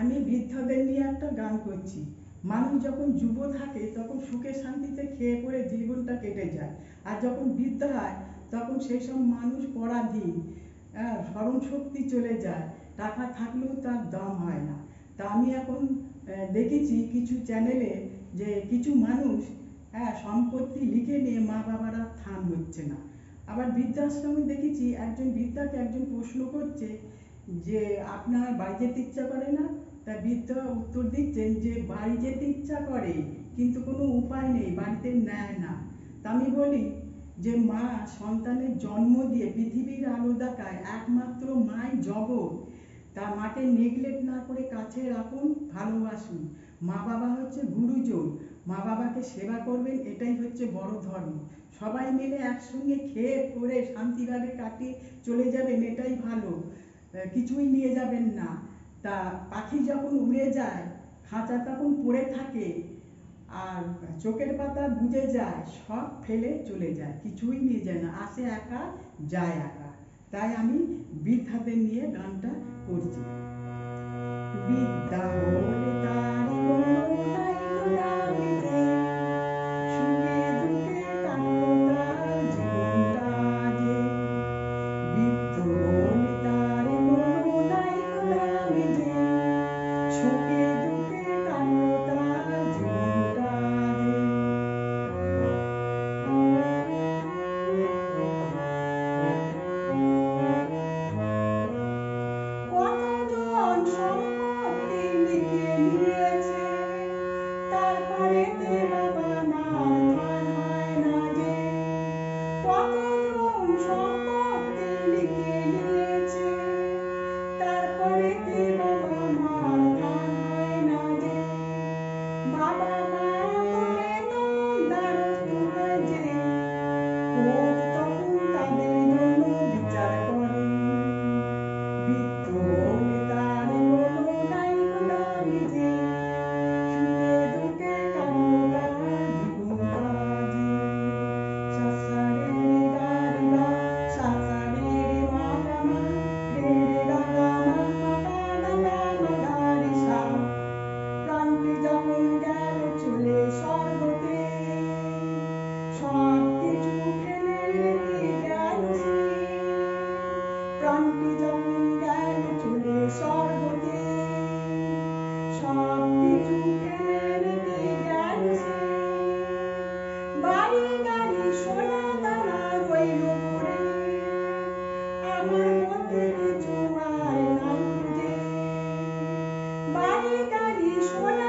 আমি বৃদ্ধদের নিয়ে একটা গান করছি। মানুষ যখন যুব থাকে তখন সুখে শান্তিতে খেয়ে পরে জীবনটা কেটে যায়, আর যখন বৃদ্ধ হয় তখন সেই সব মানুষ পরাধীন, স্মরণ শক্তি চলে যায়, টাকা থাকলেও তার দাম হয় না। তা আমি এখন দেখেছি কিছু চ্যানেলে যে কিছু মানুষ সম্পত্তি লিখে নিয়ে মা বাবারা থান হচ্ছে না। আবার বৃদ্ধাশ্রমে দেখেছি একজন বৃদ্ধাকে একজন প্রশ্ন করছে যে আপনার বাড়ি যেতে ইচ্ছা করে না? তা বৃদ্ধ উত্তর দিচ্ছেন যে বাড়ি যেতে ইচ্ছা করে, কিন্তু কোনো উপায় নেই, বাড়িতে নেয় না। তা আমি বলি যে মা সন্তানের জন্ম দিয়ে পৃথিবীর আলো দেখায়, একমাত্র মাই জগৎ। তা মাকে নেগলেক্ট না করে কাছে রাখুন, ভালোবাসুন। মা বাবা হচ্ছে গুরুজন, মা বাবাকে সেবা করবেন, এটাই হচ্ছে বড় ধর্ম। সবাই মিলে একসঙ্গে খেয়ে পরে শান্তিভাবে কাটিয়ে চলে যাবেন, এটাই ভালো। কিছুই নিয়ে যাবেন না। তা পাখি যখন উড়ে যায় খাঁচা তখন পড়ে থাকে, আর চোখের পাতা বুঝে যায়, সব ফেলে চলে যায়, কিছুই নিয়ে যায় না, আসে একা যায় একা। তাই আমি বৃদ্ধাদের নিয়ে গানটা করছি। বিদ্যা বলে তারি কোনো নাই গো দাবিতে, সুখে দুঃখে কাটলো তার জীবনটা যে। বৃদ্ধ বলে তারি কোনো নাই গো দাবিতে, সুখে দুঃখে কাটলো তার জীবনটা যে। কতজন সম্পত্তি লিখে নিয়েছে, তারপরেতে বাবা মার ধান হয় না যে। কতজন সম্পত্তি লিখে নিয়েছে, তারপরেতে বাবা মার ধান হয় না যে। বাবা মা বলে তখন দ্বারস্থ হয় যে, কোর্ট তখন তাদের জন্য বিচার করে। বৃদ্ধ বলে তার কোনো নাই গো দাবি যে, সুখে দুঃখে কাটলো তার জীবনটা যে। সা রে রে গা রে গা, সা রে রে মা গা মা, রে রে গা গা মা মা পা দা পা মা গা রে সা। প্রাণটি যখন গেল চলে স্বর্গতে, সব কিছু ফেলে রেখে গেল সে। প্রাণটি যখন গেল চলে স্বর্গতে, সব কিছু ফেলে রেখে গেল সে। বাড়ি গাড়ি সোনা দানা রইল পড়ে, আমার বলতে কিছু আর নাই যে। বাড়ি গাড়ি সোনা